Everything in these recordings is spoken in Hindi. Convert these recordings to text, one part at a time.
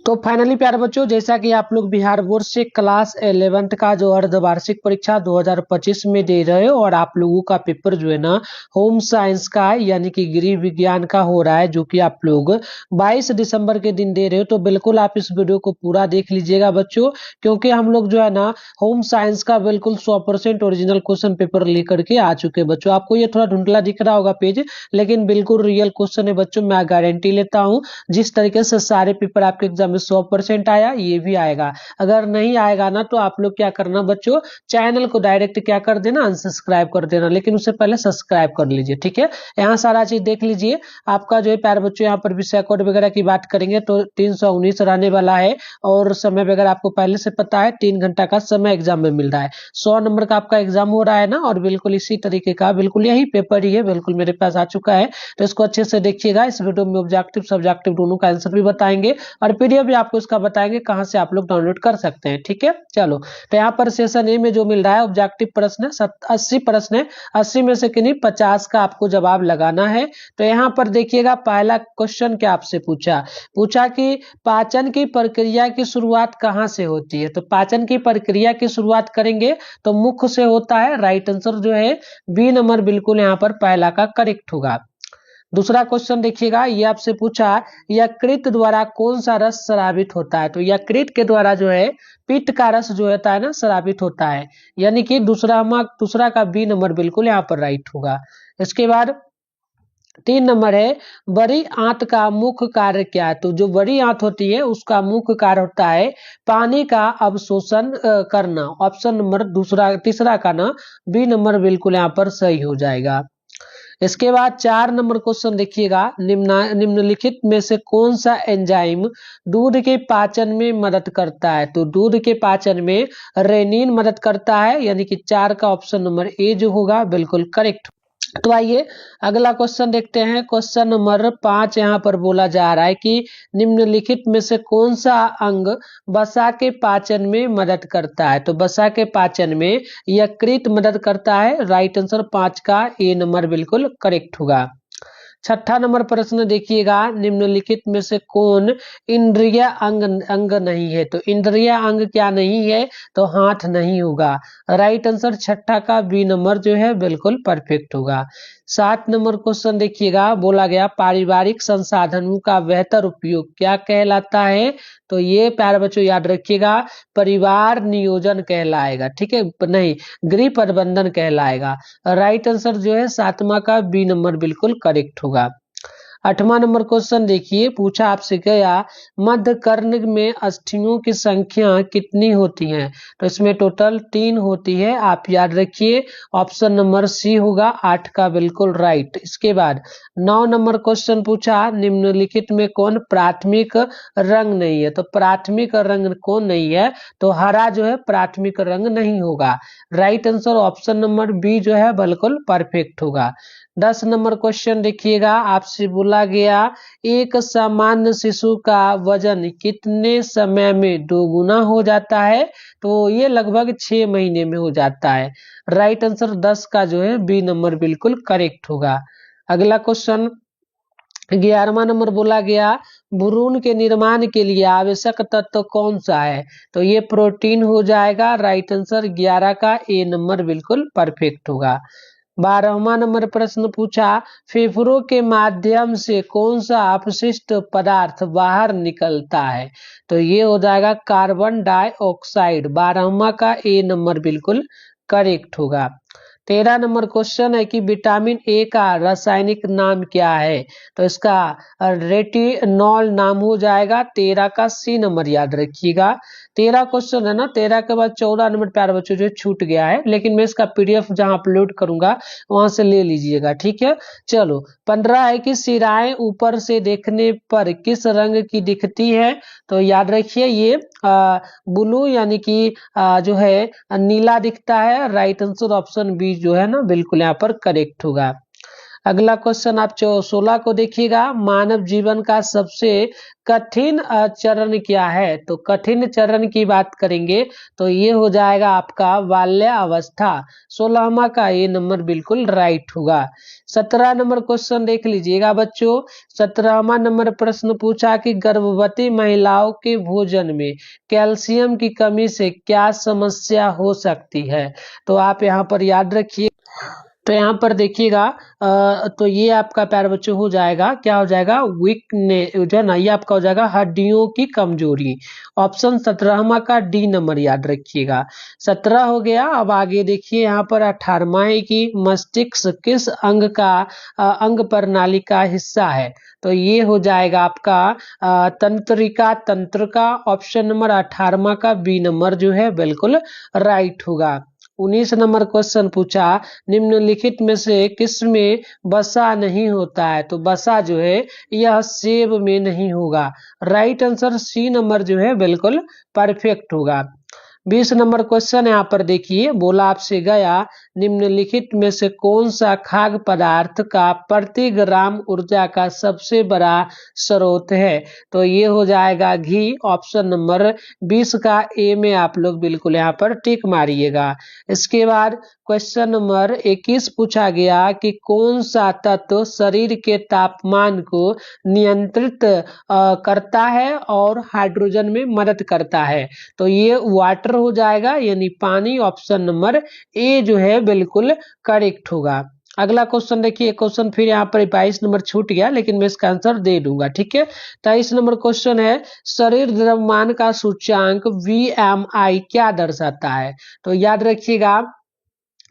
तो फाइनली प्यारे बच्चों, जैसा कि आप लोग बिहार बोर्ड से क्लास 11th का जो अर्धवार्षिक परीक्षा 2025 में दे रहे हो और आप लोगों का पेपर जो है ना होम साइंस का है, यानी कि गृह विज्ञान का हो रहा है, जो कि आप लोग 22 दिसंबर के दिन दे रहे हो। तो बिल्कुल आप इस वीडियो को पूरा देख लीजिएगा बच्चों, क्योंकि हम लोग जो है ना होम साइंस का बिल्कुल 100% ओरिजिनल क्वेश्चन पेपर लेकर के आ चुके हैं बच्चों। आपको ये थोड़ा धुंधला दिख रहा होगा पेज, लेकिन बिल्कुल रियल क्वेश्चन है बच्चों। मैं गारंटी लेता हूँ जिस तरीके से सारे पेपर आपके एग्जाम में 100% आया, ये भी आएगा। अगर नहीं आएगा ना तो आप लोग क्या करना बच्चों, चैनल को डायरेक्ट क्या कर देना, अनसब्सक्राइब कर देना, लेकिन उससे पहले सब्सक्राइब कर लीजिए, ठीक है। यहाँ सारा चीज देख लीजिए। आपका जो है प्यारे बच्चों, यहाँ पर विषय कोड वगैरह की बात करेंगे तो 319 रहने वाला है। और समय वगैरह आपको पहले से पता है, 3 घंटा का समय एग्जाम में मिल रहा है। 100 नंबर का आपका एग्जाम हो रहा है ना, और बिल्कुल इसी तरीके का बिल्कुल यही पेपर ही है, बिल्कुल मेरे पास आ चुका है। तो इसको अच्छे से देखिएगा। इस वीडियो में ऑब्जेक्टिव सब्जेक्टिव दोनों का आंसर भी बताएंगे और पीडीएफ भी आपको इसका बताएंगे कहां से आप लोग डाउनलोड कर सकते हैं, ठीक है। चलो, तो यहाँ पर सेशन ए में जो मिल रहा है ऑब्जेक्टिव प्रश्न 80 प्रश्न है। 80 में से किन्हीं 50 का आपको जवाब लगाना है। तो यहाँ पर देखिएगा, पहला क्वेश्चन क्या आपसे पूछा कि पाचन की प्रक्रिया की शुरुआत कहां से होती है। तो पाचन की प्रक्रिया की शुरुआत करेंगे तो मुख से होता है। राइट आंसर जो है बी नंबर बिल्कुल यहाँ पर पहला का करेक्ट होगा। दूसरा क्वेश्चन देखिएगा, ये आपसे पूछा यकृत द्वारा कौन सा रस स्रावित होता है। तो यकृत के द्वारा जो है पित्त का रस जो होता है ना स्रावित होता है, यानी कि दूसरा का बी नंबर बिल्कुल यहाँ पर राइट होगा। इसके बाद 3 नंबर है, बड़ी आंत का मुख्य कार्य क्या है। तो जो बड़ी आंत होती है उसका मुख्य कार्य होता है पानी का अवशोषण करना। ऑप्शन नंबर तीसरा का ना बी नंबर बिल्कुल यहाँ पर सही हो जाएगा। इसके बाद 4 नंबर क्वेश्चन देखिएगा, निम्नलिखित में से कौन सा एंजाइम दूध के पाचन में मदद करता है। तो दूध के पाचन में रेनिन मदद करता है, यानी कि 4 का ऑप्शन नंबर ए जो होगा बिल्कुल करेक्ट। तो आइए अगला क्वेश्चन देखते हैं। क्वेश्चन नंबर 5 यहाँ पर बोला जा रहा है कि निम्नलिखित में से कौन सा अंग वसा के पाचन में मदद करता है। तो वसा के पाचन में यकृत मदद करता है। राइट आंसर 5 का ए नंबर बिल्कुल करेक्ट होगा। छठा नंबर प्रश्न देखिएगा, निम्नलिखित में से कौन इंद्रिय अंग नहीं है। तो इंद्रिय अंग क्या नहीं है, तो हाथ नहीं होगा। राइट आंसर छठा का बी नंबर जो है बिल्कुल परफेक्ट होगा। 7 नंबर क्वेश्चन देखिएगा, बोला गया पारिवारिक संसाधनों का बेहतर उपयोग क्या कहलाता है। तो ये प्यारे बच्चों याद रखिएगा, परिवार नियोजन कहलाएगा, ठीक है, नहीं गृह प्रबंधन कहलाएगा। राइट आंसर जो है 7वां का बी नंबर बिल्कुल करेक्ट होगा। 8वां नंबर क्वेश्चन देखिए, पूछा आपसे गया मध्य कर्ण में अस्थियों की संख्या कितनी होती है। तो इसमें टोटल 3 होती है, आप याद रखिए। ऑप्शन नंबर सी होगा 8 का बिल्कुल राइट। इसके बाद 9 नंबर क्वेश्चन पूछा, निम्नलिखित में कौन प्राथमिक रंग नहीं है। तो प्राथमिक रंग कौन नहीं है, तो हरा जो है प्राथमिक रंग नहीं होगा। Right answer option number B जो है बिल्कुल परफेक्ट होगा। 10 नंबर क्वेश्चन देखिएगा, आपसे बोला गया एक सामान्य शिशु का वजन कितने समय में 2 गुना हो जाता है। तो ये लगभग 6 महीने में हो जाता है। राइट आंसर 10 का जो है बी नंबर बिल्कुल करेक्ट होगा। अगला क्वेश्चन 11वां नंबर बोला गया भ्रूण के निर्माण के लिए आवश्यक तत्व कौन सा है। तो ये प्रोटीन हो जाएगा। राइट आंसर 11 का ए नंबर बिल्कुल परफेक्ट होगा। 12वां नंबर प्रश्न पूछा, फेफड़ों के माध्यम से कौन सा अपशिष्ट पदार्थ बाहर निकलता है। तो ये हो जाएगा कार्बन डाइऑक्साइड। 12वां का ए नंबर बिल्कुल करेक्ट होगा। 13 नंबर क्वेश्चन है कि विटामिन ए का रासायनिक नाम क्या है। तो इसका रेटिनॉल नाम हो जाएगा। 13 का सी नंबर याद रखिएगा। 13 क्वेश्चन है ना, 13 के बाद 14 नंबर प्यारे बच्चों जो छूट गया है, लेकिन मैं इसका पीडीएफ जहां अपलोड करूंगा वहां से ले लीजिएगा, ठीक है। चलो, 15 है कि सिराएं ऊपर से देखने पर किस रंग की दिखती है। तो याद रखिए ये ब्लू यानी कि जो है नीला दिखता है। राइट आंसर ऑप्शन बी जो है ना बिल्कुल यहाँ पर करेक्ट होगा। अगला क्वेश्चन आप 16 को देखिएगा, मानव जीवन का सबसे कठिन चरण क्या है? तो कठिन चरण की बात करेंगे तो ये हो जाएगा आपका बाल्य अवस्था। 16वां का ये नंबर बिल्कुल राइट होगा। 17 नंबर क्वेश्चन देख लीजिएगा बच्चों। 17वां नंबर प्रश्न पूछा कि गर्भवती महिलाओं के भोजन में कैल्शियम की कमी से क्या समस्या हो सकती है? तो आप यहाँ पर याद रखिए। तो यहाँ पर देखिएगा तो ये आपका प्यारे बच्चों हो जाएगा, क्या हो जाएगा, वीकनेस जो है ना, ये आपका हो जाएगा हड्डियों की कमजोरी। ऑप्शन 17वां का डी नंबर याद रखिएगा। 17 हो गया। अब आगे देखिए यहाँ पर 18वां है कि मस्तिष्क किस अंग का अंग प्रणाली का हिस्सा है? तो ये हो जाएगा आपका तंत्रिका तंत्र का। ऑप्शन नंबर 18वां का बी नंबर जो है बिल्कुल राइट होगा। 19 नंबर क्वेश्चन पूछा, निम्नलिखित में से किसमें वसा नहीं होता है? तो वसा जो है यह सेब में नहीं होगा। राइट आंसर सी नंबर जो है बिल्कुल परफेक्ट होगा। 20 नंबर क्वेश्चन यहाँ पर देखिए, बोला आपसे गया निम्नलिखित में से कौन सा खाद्य पदार्थ का प्रति ग्राम ऊर्जा का सबसे बड़ा स्रोत है? तो ये हो जाएगा घी। ऑप्शन नंबर 20 का ए में आप लोग बिल्कुल यहाँ पर टिक मारिएगा। इसके बाद क्वेश्चन नंबर 21 पूछा गया कि कौन सा तत्व शरीर के तापमान को नियंत्रित करता है और हाइड्रोजन में मदद करता है? तो ये वाटर हो जाएगा, यानी पानी। ऑप्शन नंबर ए जो है बिल्कुल करेक्ट होगा। अगला क्वेश्चन देखिए, क्वेश्चन फिर यहाँ पर 22 नंबर छूट गया, लेकिन मैं इसका आंसर दे दूंगा, ठीक है। 23 नंबर क्वेश्चन है, शरीर द्रव्यमान का सूचकांक VMI क्या दर्शाता है? तो याद रखिएगा,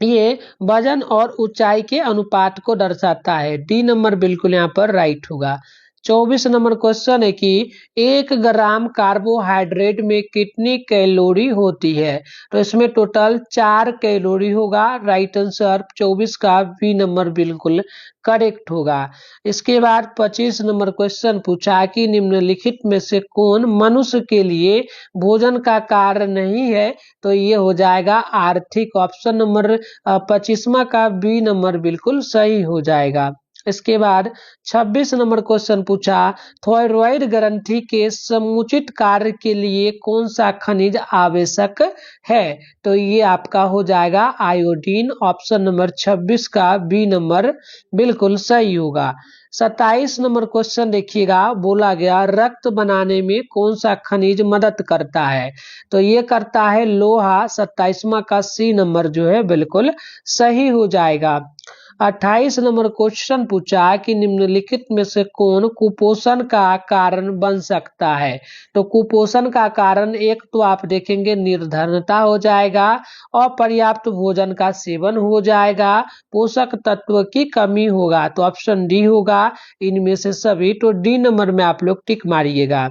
ये वजन और ऊंचाई के अनुपात को दर्शाता है। डी नंबर बिल्कुल यहाँ पर राइट होगा। 24 नंबर क्वेश्चन है कि 1 ग्राम कार्बोहाइड्रेट में कितनी कैलोरी होती है? तो इसमें टोटल 4 कैलोरी होगा। राइट आंसर 24 का बी नंबर बिल्कुल करेक्ट होगा। इसके बाद 25 नंबर क्वेश्चन पूछा कि निम्नलिखित में से कौन मनुष्य के लिए भोजन का कार्य नहीं है? तो ये हो जाएगा आर्थिक। ऑप्शन नंबर 25वां का बी नंबर बिल्कुल सही हो जाएगा। इसके बाद 26 नंबर क्वेश्चन पूछा, थायराइड ग्रंथि के समुचित कार्य के लिए कौन सा खनिज आवश्यक है? तो ये आपका हो जाएगा आयोडीन। ऑप्शन नंबर 26 का बी नंबर बिल्कुल सही होगा। 27 नंबर क्वेश्चन देखिएगा, बोला गया रक्त बनाने में कौन सा खनिज मदद करता है? तो ये करता है लोहा। 27वां का सी नंबर जो है बिल्कुल सही हो जाएगा। 28 नंबर क्वेश्चन पूछा कि निम्नलिखित में से कौन कुपोषण का कारण बन सकता है? तो कुपोषण का कारण एक तो आप देखेंगे निर्धनता हो जाएगा, अपर्याप्त भोजन का सेवन हो जाएगा, पोषक तत्व की कमी होगा। तो ऑप्शन डी होगा इनमें से सभी। तो डी नंबर में आप लोग टिक मारिएगा।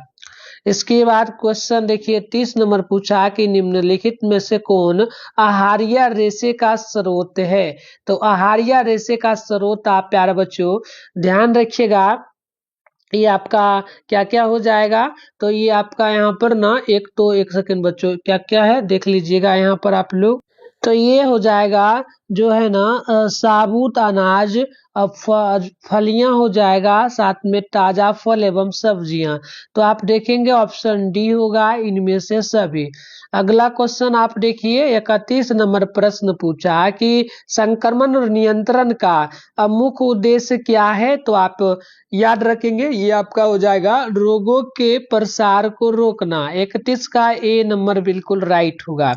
इसके बाद क्वेश्चन देखिए 30 नंबर पूछा कि निम्नलिखित में से कौन आहार्य रेशे का स्रोत है? तो आहार्य रेशे का स्रोत आप प्यारे बच्चों ध्यान रखिएगा, ये आपका क्या क्या हो जाएगा? तो ये आपका यहाँ पर ना एक सेकंड बच्चों, क्या क्या है देख लीजिएगा यहाँ पर आप लोग। तो ये हो जाएगा जो है ना साबुत अनाज, फलियां हो जाएगा, साथ में ताजा फल एवं सब्जियां। तो आप देखेंगे ऑप्शन डी होगा इनमें से सभी। अगला क्वेश्चन आप देखिए 31 नंबर प्रश्न पूछा कि संक्रमण नियंत्रण का मुख्य उद्देश्य क्या है? तो आप याद रखेंगे ये आपका हो जाएगा रोगों के प्रसार को रोकना। 31 का ए नंबर बिल्कुल राइट होगा।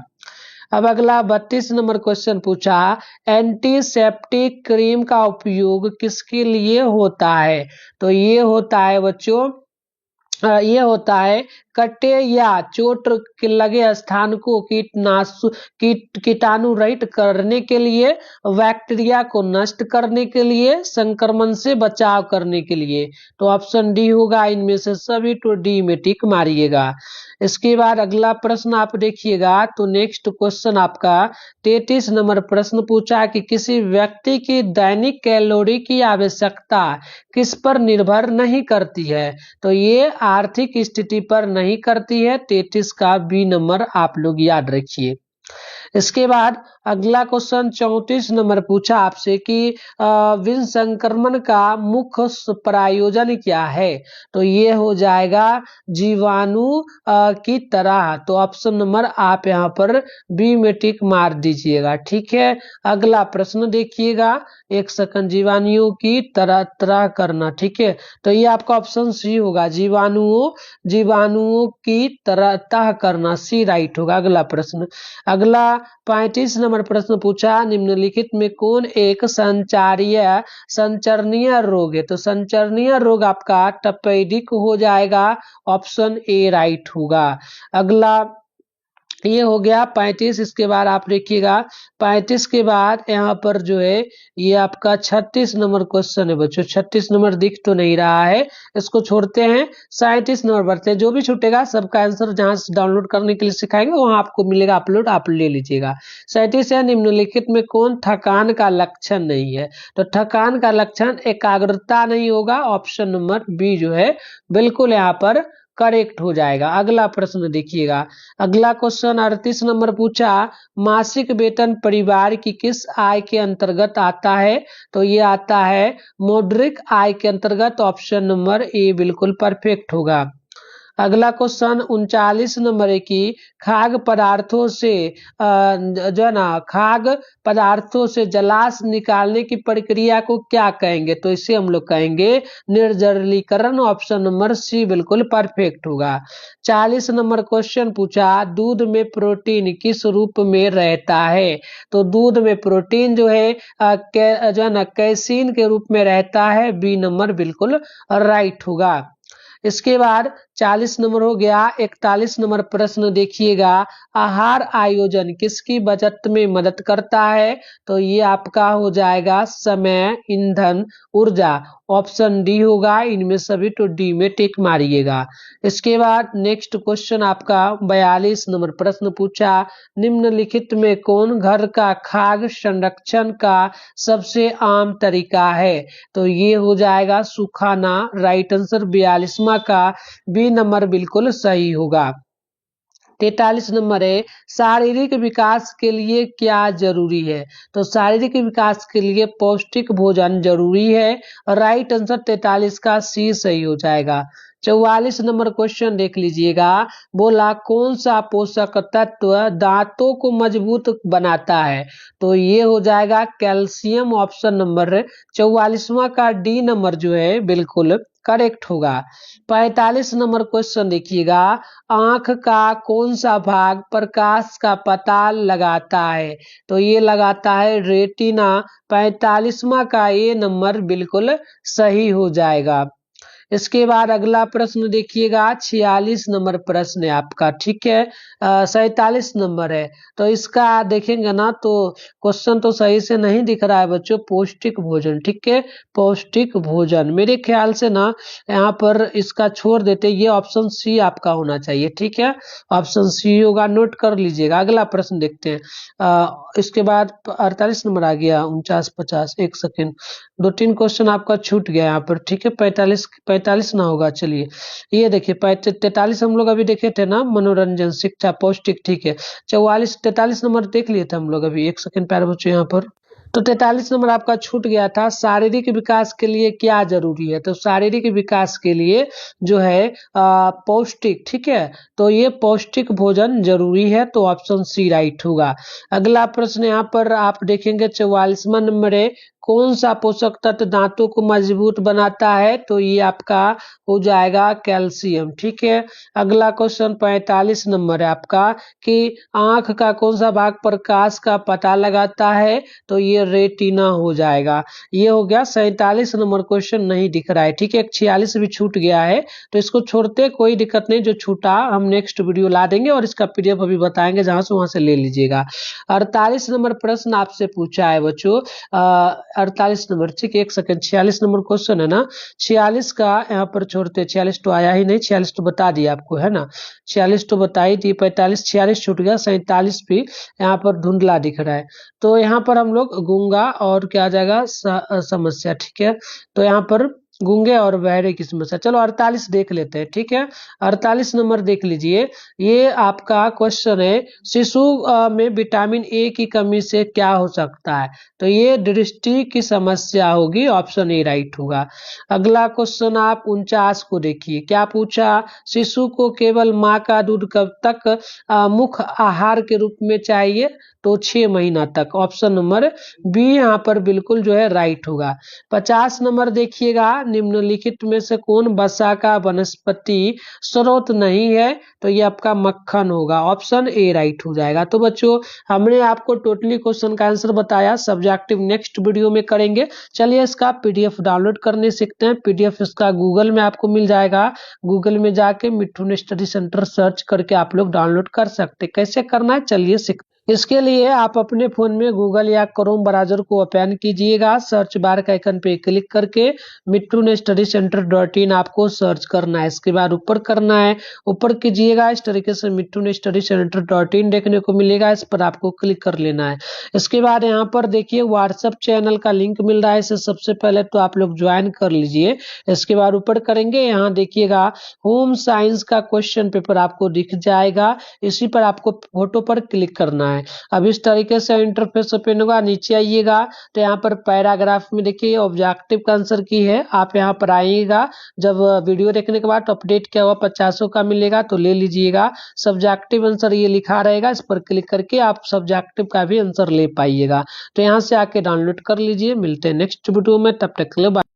अब अगला 32 नंबर क्वेश्चन पूछा, एंटीसेप्टिक क्रीम का उपयोग किसके लिए होता है? तो ये होता है बच्चों ये होता है कटे या चोट के लगे स्थान को कीटाणु रहित करने के लिए, बैक्टीरिया को नष्ट करने के लिए, संक्रमण से बचाव करने के लिए। तो ऑप्शन डी होगा इनमें से सभी। तो डी में टिक मारिएगा। इसके बाद अगला प्रश्न आप देखिएगा, तो नेक्स्ट क्वेश्चन आपका 33 नंबर प्रश्न पूछा कि किसी व्यक्ति की दैनिक कैलोरी की आवश्यकता किस पर निर्भर नहीं करती है? तो ये आर्थिक स्थिति पर नहीं करती है। 33 का बी नंबर आप लोग याद रखिए। इसके बाद अगला क्वेश्चन 34 नंबर पूछा आपसे कि विन संक्रमण का मुख्य प्रायोजन क्या है। तो ये हो जाएगा जीवाणु की तरह। तो ऑप्शन नंबर आप यहाँ पर बी में टिक मार दीजिएगा। ठीक है, अगला प्रश्न देखिएगा। एक सेकंड, जीवाणुओं की तरह तरह करना। ठीक है, तो ये आपका ऑप्शन सी होगा, जीवाणुओं की तरह करना, सी राइट होगा। अगला प्रश्न, अगला 35 नंबर प्रश्न पूछा, निम्नलिखित में कौन एक संचरणीय रोग है। तो संचरणीय रोग आपका टपेडिक हो जाएगा, ऑप्शन ए राइट होगा। अगला ये हो गया 35। इसके बाद आप देखिएगा 35 के बाद यहाँ पर जो है ये आपका 36 नंबर क्वेश्चन है बच्चों। 36 नंबर दिख तो नहीं रहा है, इसको छोड़ते हैं, 37 नंबर बढ़ते हैं। जो भी छूटेगा सबका आंसर जहां से डाउनलोड करने के लिए सिखाएंगे वहां आपको मिलेगा अपलोड, आप ले लीजिएगा। 37 है, निम्नलिखित में कौन थकान का लक्षण नहीं है। तो थकान का लक्षण एकाग्रता नहीं होगा, ऑप्शन नंबर बी जो है बिल्कुल यहाँ पर करेक्ट हो जाएगा। अगला प्रश्न देखिएगा, अगला क्वेश्चन 38 नंबर पूछा, मासिक वेतन परिवार की किस आय के अंतर्गत आता है। तो ये आता है मौद्रिक आय के अंतर्गत, ऑप्शन नंबर ए बिल्कुल परफेक्ट होगा। अगला क्वेश्चन 39 नंबर है कि खाद्य पदार्थों से जो है ना, खाद्य पदार्थों से जलाश निकालने की प्रक्रिया को क्या कहेंगे। तो इसे हम लोग कहेंगे निर्जलीकरण, ऑप्शन नंबर सी बिल्कुल परफेक्ट होगा। 40 नंबर क्वेश्चन पूछा, दूध में प्रोटीन किस रूप में रहता है। तो दूध में प्रोटीन जो है जो है ना कैसीन के रूप में रहता है, बी नंबर बिल्कुल राइट होगा। इसके बाद 40 नंबर हो गया। 41 नंबर प्रश्न देखिएगा, आहार आयोजन किसकी बचत में मदद करता है। तो ये आपका हो जाएगा समय, ईंधन, ऊर्जा, ऑप्शन डी होगा। इनमें सभी तो डी में टिक मारिएगा। इसके बाद नेक्स्ट क्वेश्चन आपका 42 नंबर प्रश्न पूछा, निम्नलिखित में कौन घर का खाद्य संरक्षण का सबसे आम तरीका है। तो ये हो जाएगा सुखाना, राइट आंसर 42वां का बी नंबर बिल्कुल सही होगा। 43 नंबर है, शारीरिक विकास के लिए क्या जरूरी है। तो शारीरिक विकास के लिए पौष्टिक भोजन जरूरी है, राइट आंसर 43 का सी सही हो जाएगा। 44 नंबर क्वेश्चन देख लीजिएगा, बोला कौन सा पोषक तत्व दांतों को मजबूत बनाता है। तो ये हो जाएगा कैल्शियम, ऑप्शन नंबर 44वां का डी नंबर जो है बिल्कुल करेक्ट होगा। 45 नंबर क्वेश्चन देखिएगा, आंख का कौन सा भाग प्रकाश का पता लगाता है। तो ये लगाता है रेटिना, 45वां का ये नंबर बिल्कुल सही हो जाएगा। इसके बाद अगला प्रश्न देखिएगा, 46 नंबर प्रश्न है आपका। ठीक है, 47 नंबर है। तो इसका देखेंगे ना तो क्वेश्चन तो सही से नहीं दिख रहा है बच्चों। पौष्टिक भोजन, ठीक है, पौष्टिक भोजन मेरे ख्याल से ना यहाँ पर इसका छोड़ देते, ये ऑप्शन सी आपका होना चाहिए। ठीक है, ऑप्शन सी होगा, नोट कर लीजिएगा। अगला प्रश्न देखते हैं। इसके बाद 48 नंबर आ गया, 49, 50, एक सेकेंड, 2-3 क्वेश्चन आपका छूट गया यहाँ पर। ठीक है, 45 ना होगा। चलिए ये देखिए 43 हम लोग अभी देखे थे ना, मनोरंजन, शिक्षा, पौष्टिक। ठीक है, 43 नंबर देख लिए थे हम लोग अभी। एक सेकंड प्यारे बच्चों यहाँ पर, तो 43 नंबर आपका छूट गया था। शारीरिक विकास के लिए क्या जरूरी है। तो शारीरिक विकास के लिए जो है पौष्टिक, ठीक है, तो ये पौष्टिक भोजन जरूरी है, तो ऑप्शन सी राइट होगा। अगला प्रश्न यहाँ पर आप देखेंगे 44वां नंबर है, कौन सा पोषक तत्व दांतों को मजबूत बनाता है। तो ये आपका हो जाएगा कैल्शियम। ठीक है, अगला क्वेश्चन 45 नंबर है आपका कि आंख का कौन सा भाग प्रकाश का पता लगाता है। तो ये रेटिना हो जाएगा। ये हो गया 47 नंबर क्वेश्चन नहीं दिख रहा है। ठीक है, 46 भी छूट गया है, तो इसको छोड़ते, कोई दिक्कत नहीं, जो छूटा हम नेक्स्ट वीडियो ला देंगे और इसका पीडीएफ अभी बताएंगे, जहां से वहां से ले लीजिएगा। 48 नंबर प्रश्न आपसे पूछा है बच्चों, 48 नंबर, ठीक है, एक सेकंड, 46 नंबर क्वेश्चन है ना, 46 का यहाँ पर छोड़ते, 46 तो आया ही नहीं, 46 तो बता दिया आपको है ना, 46 तो बताई थी, 45, 46 छूट गया, 47 भी यहाँ पर धुंधला दिख रहा है। तो यहाँ पर हम लोग गूंगा और क्या आ जाएगा समस्या। ठीक है, तो यहाँ पर गूंगे और बहरे की समस्या। चलो 48 देख लेते हैं, ठीक है। 48 नंबर देख लीजिए, ये आपका क्वेश्चन है, शिशु में विटामिन ए की कमी से क्या हो सकता है? तो ये दृष्टि की समस्या होगी, ऑप्शन ए राइट होगा। अगला क्वेश्चन आप 49 को देखिए, क्या पूछा? शिशु को केवल माँ का दूध कब तक मुख्य आहार के रूप में चाहिए? तो 6 महीना तक, ऑप्शन नंबर बी यहाँ पर बिल्कुल जो है राइट होगा। 50 नंबर देखिएगा, निम्नलिखित में से कौन वसा का वनस्पति स्रोत नहीं है? तो ये आपका मक्खन होगा, ऑप्शन ए राइट हो जाएगा। तो बच्चों, हमने आपको टोटली क्वेश्चन का आंसर बताया, सब्जेक्टिव नेक्स्ट वीडियो में करेंगे। चलिए इसका पीडीएफ डाउनलोड करने सीखते हैं। पीडीएफ इसका गूगल में आपको मिल जाएगा, गूगल में जाके मिठुन स्टडी सेंटर सर्च करके आप लोग डाउनलोड कर सकते। कैसे करना है चलिए सीखते। इसके लिए आप अपने फोन में गूगल या क्रोम ब्राउजर को ओपन कीजिएगा, सर्च बार के आइकन पे क्लिक करके मिठुन स्टडी सेंटर .in आपको सर्च करना है। इसके बाद ऊपर करना है, ऊपर कीजिएगा, इस तरीके से मिठुन स्टडी सेंटर .in देखने को मिलेगा, इस पर आपको क्लिक कर लेना है। इसके बाद यहाँ पर देखिए व्हाट्सएप चैनल का लिंक मिल रहा है, इसे सबसे पहले तो आप लोग ज्वाइन कर लीजिए। इसके बाद ऊपर करेंगे, यहाँ देखिएगा होम साइंस का क्वेश्चन पेपर आपको दिख जाएगा, इसी पर आपको फोटो पर क्लिक करना है। अब इस तरीके से इंटरफेस ओपन होगा, नीचे आइएगा तो यहाँ पर पैराग्राफ में देखिए ऑब्जेक्टिव का आंसर की है, आप यहाँ पर आइएगा। जब वीडियो देखने के बाद अपडेट क्या हुआ 50 का मिलेगा तो ले लीजिएगा। सब्जेक्टिव आंसर ये लिखा रहेगा, इस पर क्लिक करके आप सब्जेक्टिव का भी आंसर ले पाइएगा। तो यहाँ से आके डाउनलोड कर लीजिए। मिलते हैं नेक्स्ट वीडियो में, तब तक के लिए बाय।